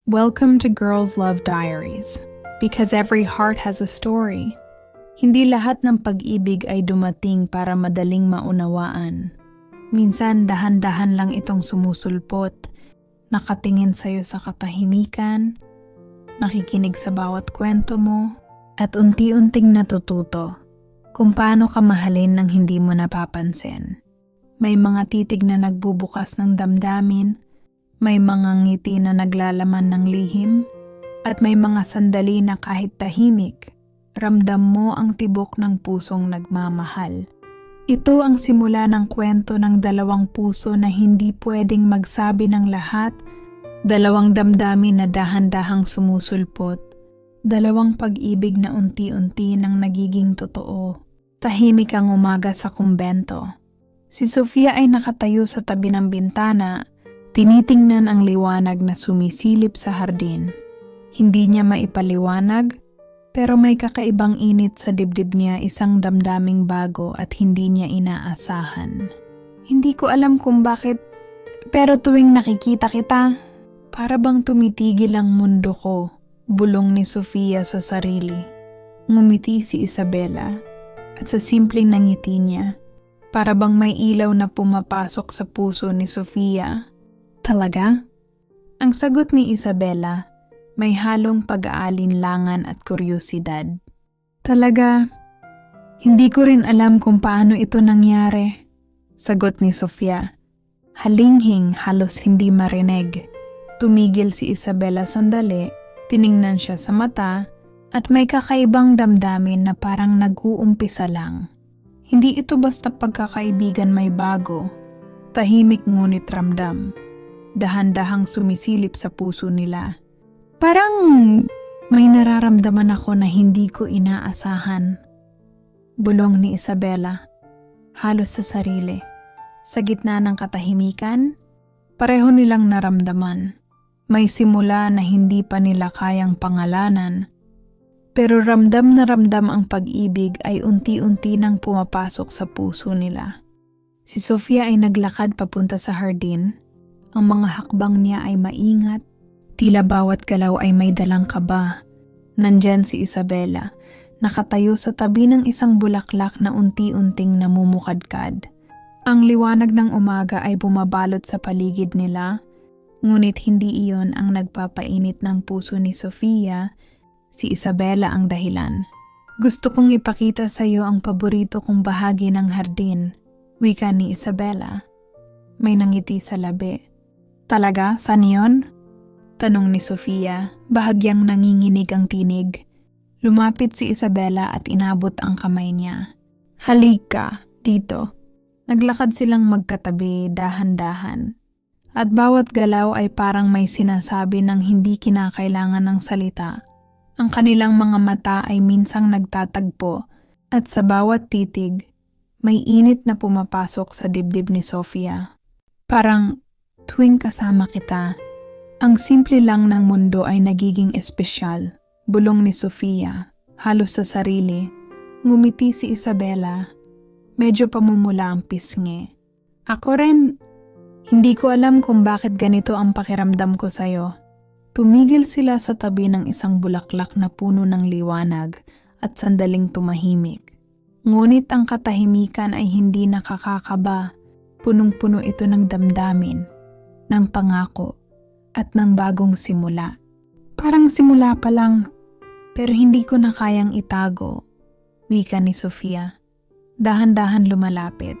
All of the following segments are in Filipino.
Welcome to Girls Love Diaries, because every heart has a story. Hindi lahat ng pag-ibig ay dumating para madaling maunawaan. Minsan dahan-dahan lang itong sumusulpot, nakatingin sa'yo sa katahimikan, nakikinig sa bawat kwento mo, at unti-unting natututo kung paano ka mahalin nang hindi mo napapansin. May mga titig na nagbubukas ng damdamin, may mga ngiti na naglalaman ng lihim, at may mga sandali na kahit tahimik, ramdam mo ang tibok ng pusong nagmamahal. Ito ang simula ng kwento ng dalawang puso na hindi pwedeng magsabi ng lahat, dalawang damdamin na dahan-dahang sumusulpot, dalawang pag-ibig na unti-unti nang nagiging totoo. Tahimik ang umaga sa kumbento. Si Sofia ay nakatayo sa tabi ng bintana, tinitingnan ang liwanag na sumisilip sa hardin. Hindi niya maipaliwanag, pero may kakaibang init sa dibdib niya, isang damdaming bago at hindi niya inaasahan. Hindi ko alam kung bakit, pero tuwing nakikita kita, para bang tumitigil ang mundo ko, bulong ni Sofia sa sarili. Ngumiti si Isabela, at sa simpleng nangiti niya, para bang may ilaw na pumapasok sa puso ni Sofia. Talaga? Ang sagot ni Isabela, may halong pag-aalinlangan at kuryosidad. Talaga, hindi ko rin alam kung paano ito nangyari. Sagot ni Sofia. Halinghing, halos hindi marinig. Tumigil si Isabela sandali, tiningnan siya sa mata, at may kakaibang damdamin na parang nag-uumpisa lang. Hindi ito basta pagkakaibigan, may bago. Tahimik ngunit ramdam. Dahan-dahang sumisilip sa puso nila. Parang may nararamdaman ako na hindi ko inaasahan. Bulong ni Isabela, halos sa sarili. Sa gitna ng katahimikan, pareho nilang naramdaman. May simula na hindi pa nila kayang pangalanan. Pero ramdam na ramdam ang pag-ibig ay unti-unti nang pumapasok sa puso nila. Si Sofia ay naglakad papunta sa hardin. Ang mga hakbang niya ay maingat, tila bawat galaw ay may dalang kaba. Nandyan si Isabela, nakatayo sa tabi ng isang bulaklak na unti-unting namumukadkad. Ang liwanag ng umaga ay bumabalot sa paligid nila, ngunit hindi iyon ang nagpapainit ng puso ni Sofia, si Isabela ang dahilan. Gusto kong ipakita sa iyo ang paborito kong bahagi ng hardin, wika ni Isabela. May nangiti sa labi. Talaga? Saan yun? Tanong ni Sofia, bahagyang nanginginig ang tinig. Lumapit si Isabela at inabot ang kamay niya. Halika, dito. Naglakad silang magkatabi, dahan-dahan. At bawat galaw ay parang may sinasabi ng hindi kinakailangan ng salita. Ang kanilang mga mata ay minsang nagtatagpo at sa bawat titig, may init na pumapasok sa dibdib ni Sofia. Parang tuwing kasama kita, ang simple lang ng mundo ay nagiging espesyal, bulong ni Sofia, halos sa sarili. Ngumiti si Isabela, medyo pamumula ang pisngi. Ako rin, hindi ko alam kung bakit ganito ang pakiramdam ko sa'yo. Tumigil sila sa tabi ng isang bulaklak na puno ng liwanag at sandaling tumahimik. Ngunit ang katahimikan ay hindi nakakakaba, punong-puno ito ng damdamin, ng pangako, at ng bagong simula. Parang simula pa lang, pero hindi ko na kayang itago, wika ni Sofia. Dahan-dahan lumalapit.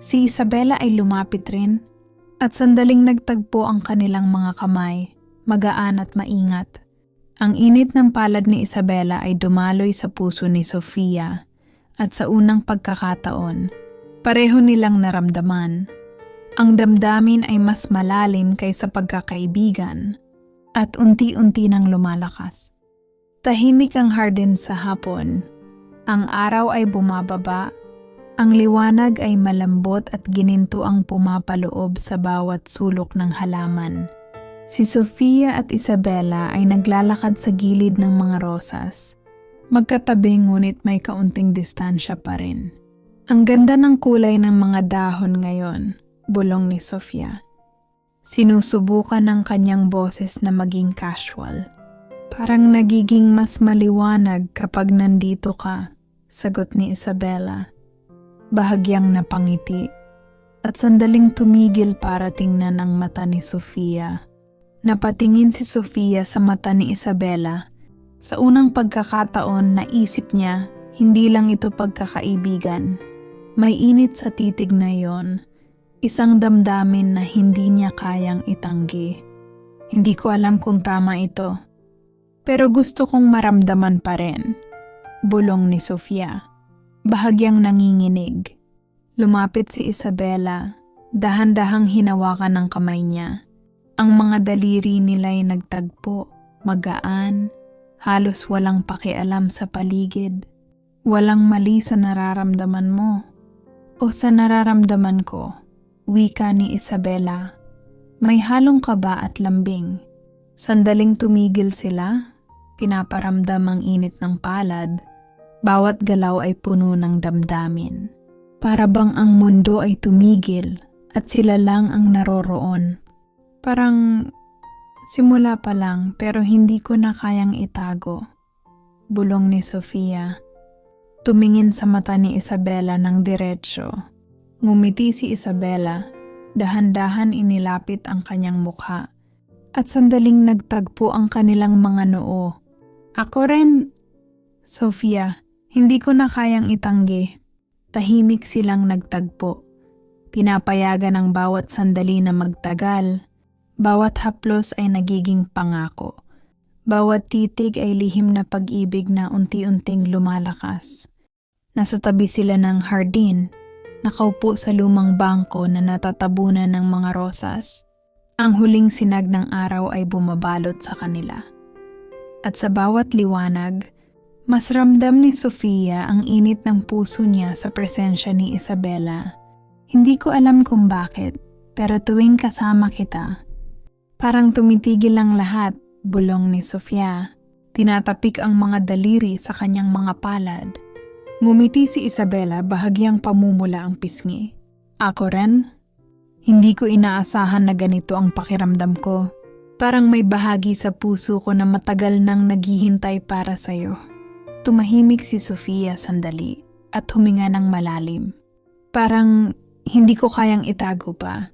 Si Isabela ay lumapit rin, at sandaling nagtagpo ang kanilang mga kamay, magaan at maingat. Ang init ng palad ni Isabela ay dumaloy sa puso ni Sofia, at sa unang pagkakataon, pareho nilang naramdaman. Ang damdamin ay mas malalim kaysa pagkakaibigan at unti-unti nang lumalakas. Tahimik ang hardin sa hapon. Ang araw ay bumababa. Ang liwanag ay malambot at gininto ang pumapaloob sa bawat sulok ng halaman. Si Sofia at Isabela ay naglalakad sa gilid ng mga rosas. Magkatabi ngunit may kaunting distansya pa rin. Ang ganda ng kulay ng mga dahon ngayon, bulong ni Sofia. Sinusubukan ng kanyang boses na maging casual. Parang nagiging mas maliwanag kapag nandito ka, sagot ni Isabela. Bahagyang napangiti at sandaling tumigil para tingnan ang mata ni Sofia. Napatingin si Sofia sa mata ni Isabela. Sa unang pagkakataon naisip niya, hindi lang ito pagkakaibigan. May init sa titig na yon. Isang damdamin na hindi niya kayang itanggi. Hindi ko alam kung tama ito. Pero gusto kong maramdaman pa rin. Bulong ni Sofia. Bahagyang nanginginig. Lumapit si Isabela. Dahan-dahang hinawakan ng kamay niya. Ang mga daliri nila'y nagtagpo, magaan, halos walang pakialam sa paligid. Walang mali sa nararamdaman mo. O sa nararamdaman ko. Wika ni Isabela. May halong kaba at lambing. Sandaling tumigil sila, pinaparamdam ang init ng palad. Bawat galaw ay puno ng damdamin. Para bang ang mundo ay tumigil at sila lang ang naroroon. Parang simula pa lang pero hindi ko na kayang itago. Bulong ni Sofia. Tumingin sa mata ni Isabela ng diretsyo. Ngumiti si Isabela, dahan-dahan inilapit ang kanyang mukha, at sandaling nagtagpo ang kanilang mga noo. Ako rin, Sofia, hindi ko na kayang itanggi. Tahimik silang nagtagpo. Pinapayagan ang bawat sandali na magtagal. Bawat haplos ay nagiging pangako. Bawat titig ay lihim na pag-ibig na unti-unting lumalakas. Nasa tabi sila ng hardin. Nakaupo sa lumang bangko na natatabunan ng mga rosas. Ang huling sinag ng araw ay bumabalot sa kanila. At sa bawat liwanag, mas ramdam ni Sofia ang init ng puso niya sa presensya ni Isabela. Hindi ko alam kung bakit, pero tuwing kasama kita, parang tumitigil ang lahat, bulong ni Sofia. Tinatapik ang mga daliri sa kanyang mga palad. Ngumiti si Isabela, bahagyang pamumula ang pisngi. Ako rin? Hindi ko inaasahan na ganito ang pakiramdam ko. Parang may bahagi sa puso ko na matagal nang naghihintay para sa'yo. Tumahimik si Sofia sandali at huminga ng malalim. Parang hindi ko kayang itago pa.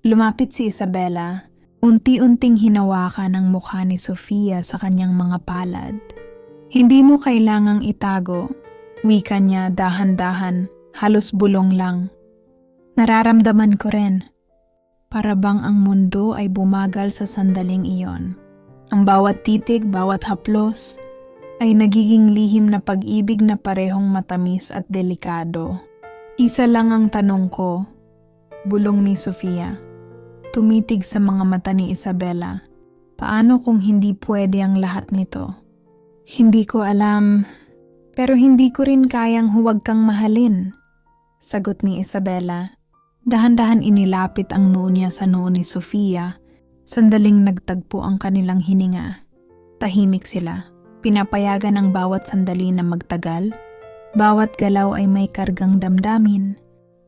Lumapit si Isabela, unti-unting hinawakan ang mukha ni Sofia sa kanyang mga palad. Hindi mo kailangang itago. Wika niya dahan-dahan, halos bulong lang. Nararamdaman ko rin. Para bang ang mundo ay bumagal sa sandaling iyon. Ang bawat titig, bawat haplos, ay nagiging lihim na pag-ibig na parehong matamis at delikado. Isa lang ang tanong ko, bulong ni Sofia. Tumitig sa mga mata ni Isabela. Paano kung hindi pwede ang lahat nito? Hindi ko alam. Pero hindi ko rin kayang huwag kang mahalin, sagot ni Isabela. Dahan-dahan inilapit ang noo niya sa noo ni Sofia. Sandaling nagtagpo ang kanilang hininga. Tahimik sila. Pinapayagan ang bawat sandali na magtagal. Bawat galaw ay may kargang damdamin.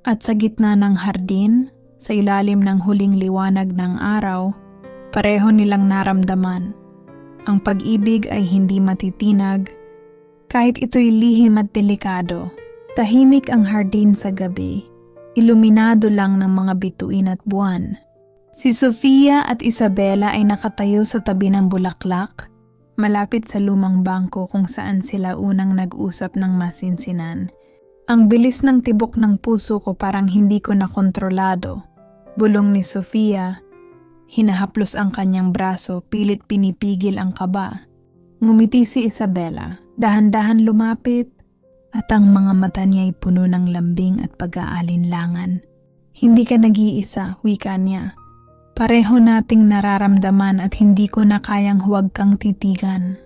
At sa gitna ng hardin, sa ilalim ng huling liwanag ng araw, pareho nilang naramdaman. Ang pag-ibig ay hindi matitinag. Kahit ito'y lihim at delikado, tahimik ang hardin sa gabi, iluminado lang ng mga bituin at buwan. Si Sofia at Isabela ay nakatayo sa tabi ng bulaklak, malapit sa lumang bangko kung saan sila unang nag-usap ng masinsinan. Ang bilis ng tibok ng puso ko parang hindi ko nakontrolado. Bulong ni Sofia, hinahaplos ang kanyang braso, pilit pinipigil ang kaba. Ngumiti si Isabela. Dahan-dahan lumapit at ang mga mata niya ay puno ng lambing at pag-aalinlangan. Hindi ka nag-iisa, wika niya. Pareho nating nararamdaman at hindi ko na kayang huwag kang titigan.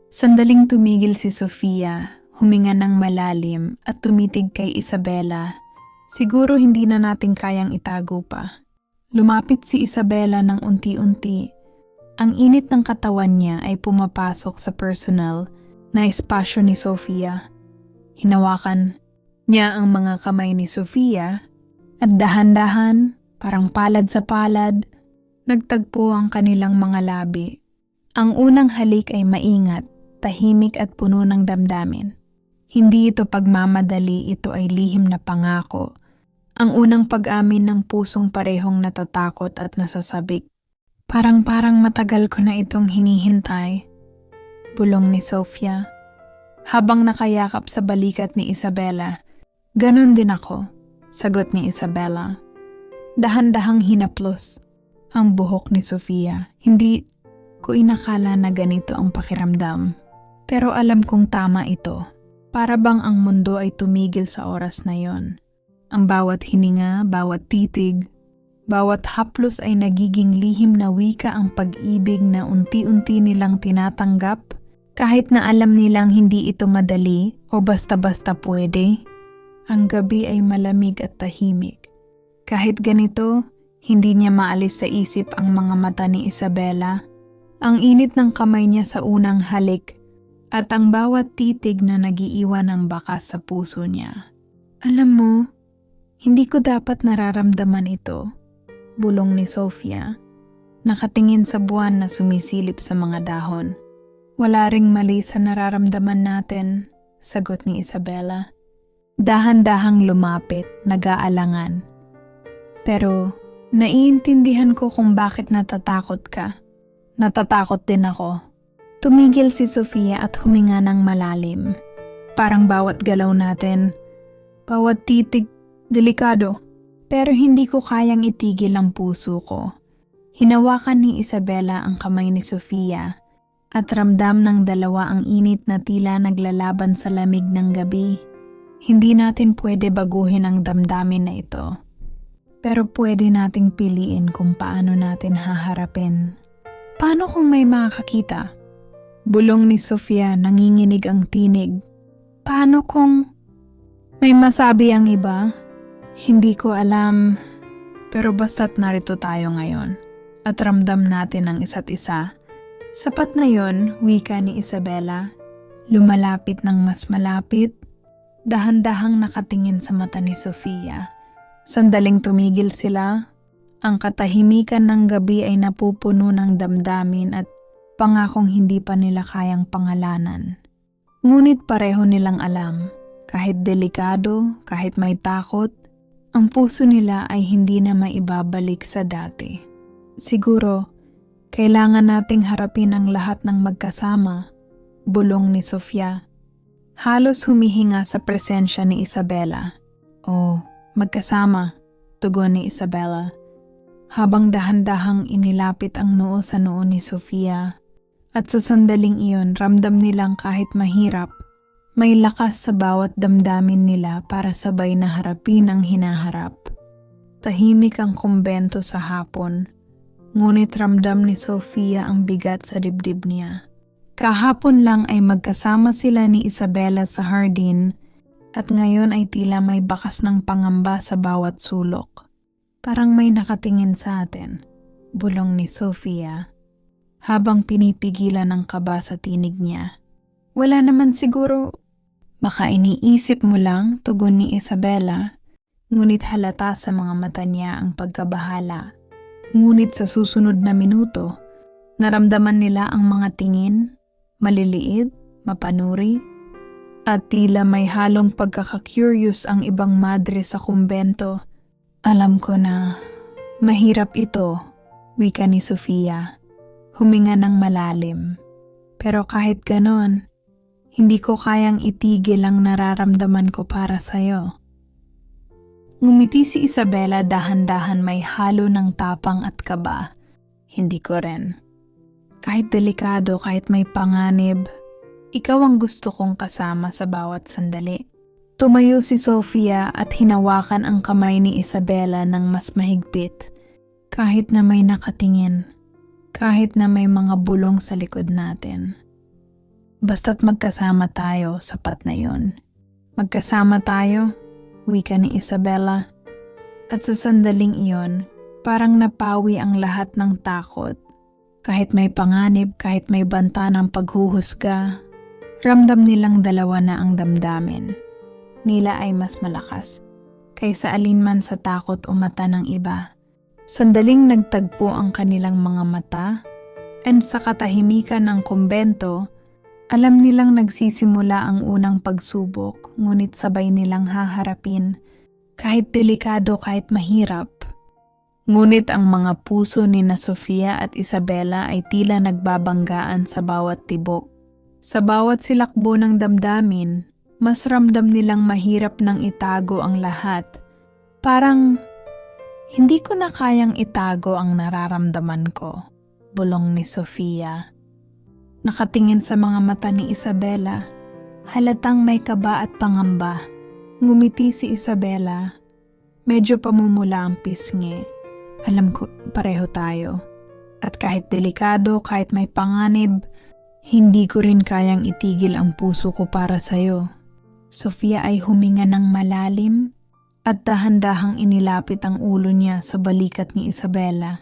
Sandaling tumigil si Sofia, huminga ng malalim at tumitig kay Isabela. Siguro hindi na natin kayang itago pa. Lumapit si Isabela ng unti-unti. Ang init ng katawan niya ay pumapasok sa personal na espasyo ni Sofia. Hinawakan niya ang mga kamay ni Sofia at dahan-dahan, Parang palad sa palad, nagtagpo ang kanilang mga labi. Ang unang halik ay maingat, tahimik at puno ng damdamin. Hindi ito pagmamadali, ito ay lihim na pangako. Ang unang pag-amin ng pusong parehong natatakot at nasasabik. Parang matagal ko na itong hinihintay. Bulong ni Sofia. Habang nakayakap sa balikat ni Isabela. Ganon din ako, sagot ni Isabela. Dahan-dahang hinaplos ang buhok ni Sofia. Hindi ko inakala na ganito ang pakiramdam. Pero alam kong tama ito. Para bang ang mundo ay tumigil sa oras na yon. Ang bawat hininga, bawat titig, bawat haplos ay nagiging lihim na wika ang pag-ibig na unti-unti nilang tinatanggap kahit na alam nilang hindi ito madali o basta-basta pwede. Ang gabi ay malamig at tahimik. Kahit ganito, hindi niya maalis sa isip ang mga mata ni Isabela. Ang init ng kamay niya sa unang halik at ang bawat titig na nagiiwan ng bakas sa puso niya. Alam mo, hindi ko dapat nararamdaman ito, bulong ni Sofia, nakatingin sa buwan na sumisilip sa mga dahon. Wala ring mali sa nararamdaman natin, sagot ni Isabela. Dahan-dahang lumapit, nag-aalangan. Pero naiintindihan ko kung bakit natatakot ka. Natatakot din ako. Tumigil si Sofia at huminga ng malalim. Parang bawat galaw natin, bawat titig, delikado. Pero hindi ko kayang itigil ang puso ko. Hinawakan ni Isabela ang kamay ni Sofia at ramdam ng dalawa ang init na tila naglalaban sa lamig ng gabi. Hindi natin pwede baguhin ang damdamin na ito. Pero pwede nating piliin kung paano natin haharapin. Paano kung may makakakita? Bulong ni Sofia, nanginginig ang tinig. Paano kung may masabi ang iba? Hindi ko alam, pero basta't narito tayo ngayon at ramdam natin ang isa't isa. Sapat na yon, wika ni Isabela. Lumalapit ng mas malapit, dahan-dahang nakatingin sa mata ni Sofia. Sandaling tumigil sila. Ang katahimikan ng gabi ay napupuno ng damdamin at pangakong hindi pa nila kayang pangalanan. Ngunit pareho nilang alam, kahit delikado, kahit may takot, ang puso nila ay hindi na maibabalik sa dati. Siguro, kailangan nating harapin ang lahat ng magkasama, bulong ni Sofia. Halos humihinga sa presensya ni Isabela. Oh, magkasama, tugon ni Isabela. Habang dahan-dahang inilapit ang noo sa noo ni Sofia. At sa sandaling iyon, ramdam nilang kahit mahirap, may lakas sa bawat damdamin nila para sabay na harapin ang hinaharap. Tahimik ang kumbento sa hapon, ngunit ramdam ni Sofia ang bigat sa dibdib niya. Kahapon lang ay magkasama sila ni Isabela sa hardin at ngayon ay tila may bakas ng pangamba sa bawat sulok. Parang may nakatingin sa atin, bulong ni Sofia, habang pinipigilan ang kaba sa tinig niya. Wala naman siguro. Baka iniisip mo lang, tugon ni Isabela, ngunit halata sa mga mata niya ang pagkabahala. Ngunit sa susunod na minuto, naramdaman nila ang mga tingin, maliliit, mapanuri, at tila may halong pagkaka-curious ang ibang madre sa kumbento. Alam ko na mahirap ito, wika ni Sofia, huminga ng malalim. Pero kahit ganon, hindi ko kayang itigil ang nararamdaman ko para sa'yo. Ngumiti si Isabela, dahan-dahan, may halo ng tapang at kaba. Hindi ko rin. Kahit delikado, kahit may panganib, ikaw ang gusto kong kasama sa bawat sandali. Tumayo si Sofia at hinawakan ang kamay ni Isabela ng mas mahigpit. Kahit na may nakatingin, kahit na may mga bulong sa likod natin. Basta't magkasama tayo, sapat na yun. Magkasama tayo, wika ni Isabela. At sa sandaling iyon, parang napawi ang lahat ng takot. Kahit may panganib, kahit may banta ng paghuhusga, ramdam nilang dalawa na ang damdamin. Nila ay mas malakas kaysa alinman sa takot o mata ng iba. Sandaling nagtagpo ang kanilang mga mata, and sa katahimikan ng kumbento, alam nilang nagsisimula ang unang pagsubok, ngunit sabay nilang haharapin, kahit delikado, kahit mahirap. Ngunit ang mga puso ni na Sofia at Isabela ay tila nagbabanggaan sa bawat tibok. Sa bawat silakbo ng damdamin, mas ramdam nilang mahirap nang itago ang lahat. Parang, hindi ko na kayang itago ang nararamdaman ko, bulong ni Sofia. Nakatingin sa mga mata ni Isabela, halatang may kaba at pangamba. Ngumiti si Isabela, medyo pamumula ang pisngi. Alam ko, pareho tayo. At kahit delikado, kahit may panganib, hindi ko rin kayang itigil ang puso ko para sa'yo. Sofia ay huminga ng malalim at dahan-dahang inilapit ang ulo niya sa balikat ni Isabela.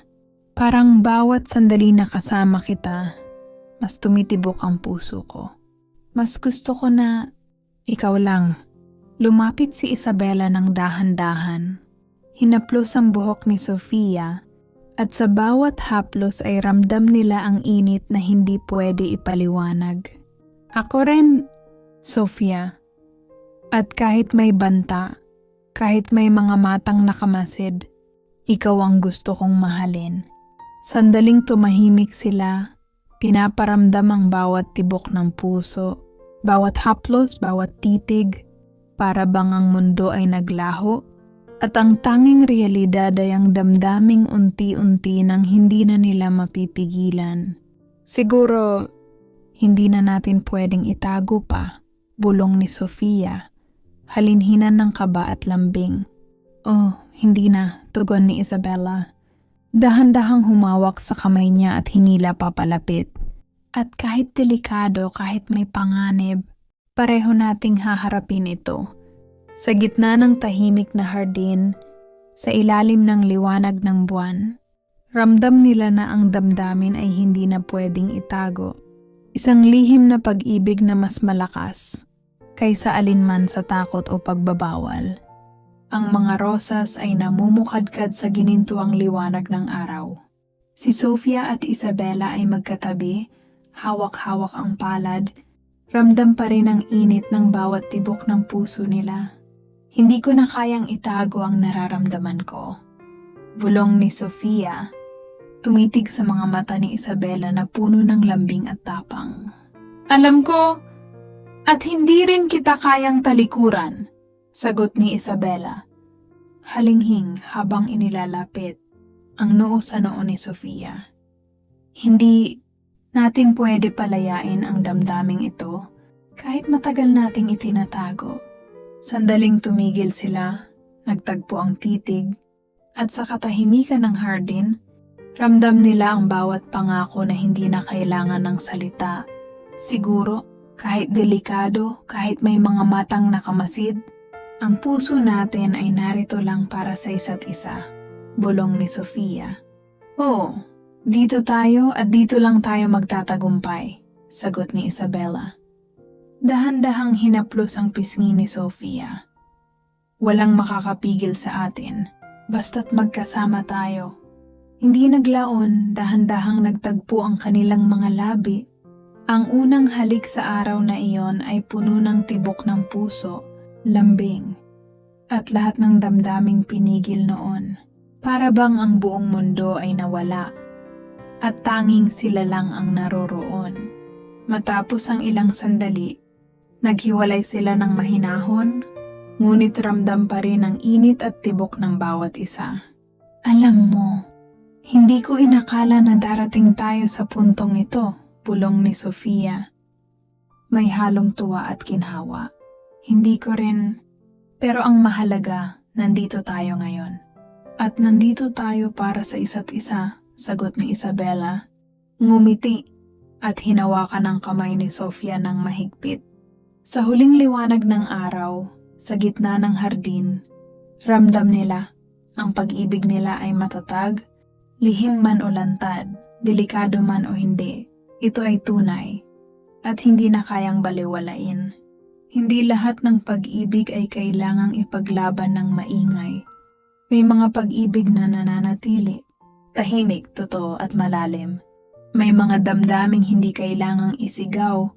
Parang bawat sandali na kasama kita, mas tumitibok ang puso ko. Mas gusto ko na ikaw lang. Lumapit si Isabela ng dahan-dahan. Hinaplos ang buhok ni Sofia at sa bawat haplos ay ramdam nila ang init na hindi pwede ipaliwanag. Ako rin, Sofia. At kahit may banta, kahit may mga matang nakamasid, ikaw ang gusto kong mahalin. Sandaling tumahimik sila, pinaparamdam ang bawat tibok ng puso, bawat haplos, bawat titig, para bang ang mundo ay naglaho. At ang tanging realidad ay ang damdaming unti-unti nang hindi na nila mapipigilan. Siguro, hindi na natin pwedeng itago pa, bulong ni Sofia, halinhinan ng kaba at lambing. Oh, hindi na, tugon ni Isabela. Dahan-dahang humawak sa kamay niya at hinila papalapit. At kahit delikado, kahit may panganib, pareho nating haharapin ito. Sa gitna ng tahimik na hardin, sa ilalim ng liwanag ng buwan, ramdam nila na ang damdamin ay hindi na pwedeng itago. Isang lihim na pag-ibig na mas malakas kaysa alinman sa takot o pagbabawal. Ang mga rosas ay namumukadkad sa ginintuang liwanag ng araw. Si Sofia at Isabela ay magkatabi, hawak-hawak ang palad, ramdam pa rin ang init ng bawat tibok ng puso nila. Hindi ko na kayang itago ang nararamdaman ko, bulong ni Sofia, tumitig sa mga mata ni Isabela na puno ng lambing at tapang. Alam ko, at hindi rin kita kayang talikuran, sagot ni Isabela, halinghing habang inilalapit ang noo sa noo ni Sofia. Hindi natin pwede palayain ang damdaming ito kahit matagal nating itinatago. Sandaling tumigil sila, nagtagpo ang titig, at sa katahimikan ng hardin, ramdam nila ang bawat pangako na hindi na kailangan ng salita. Siguro, kahit delikado, kahit may mga matang nakamasid, ang puso natin ay narito lang para sa isa't isa, bulong ni Sofia. Oo, dito tayo at dito lang tayo magtatagumpay, sagot ni Isabela. Dahan-dahang hinaplos ang pisngi ni Sofia. Walang makakapigil sa atin, basta't magkasama tayo. Hindi naglaon, dahan-dahang nagtagpo ang kanilang mga labi. Ang unang halik sa araw na iyon ay puno ng tibok ng puso, lambing, at lahat ng damdaming pinigil noon. Para bang ang buong mundo ay nawala, at tanging sila lang ang naroroon. Matapos ang ilang sandali, naghiwalay sila ng mahinahon, ngunit ramdam pa rin ang init at tibok ng bawat isa. Alam mo, hindi ko inakala na darating tayo sa puntong ito, bulong ni Sofia. May halong tuwa at ginhawa. Hindi ko rin, pero ang mahalaga, nandito tayo ngayon. At nandito tayo para sa isa't isa, sagot ni Isabela. Ngumiti at hinawakan ang kamay ni Sofia ng mahigpit. Sa huling liwanag ng araw, sa gitna ng hardin, ramdam nila, ang pag-ibig nila ay matatag, lihim man o lantad, delikado man o hindi, ito ay tunay, at hindi na kayang baliwalain. Hindi lahat ng pag-ibig ay kailangang ipaglaban ng maingay. May mga pag-ibig na nananatili, tahimik, totoo at malalim. May mga damdaming hindi kailangang isigaw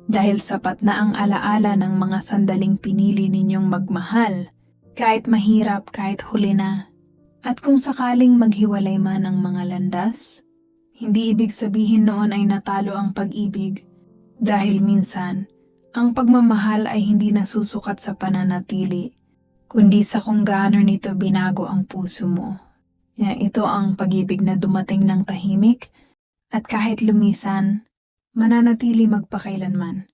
dahil sapat na ang alaala ng mga sandaling pinili ninyong magmahal, kahit mahirap, kahit huli na. At kung sakaling maghiwalay man ang mga landas, hindi ibig sabihin noon ay natalo ang pag-ibig dahil minsan, ang pagmamahal ay hindi nasusukat sa pananatili, kundi sa kung gaano nito binago ang puso mo. Ito ang pag-ibig na dumating ng tahimik at kahit lumisan, mananatili magpakailanman.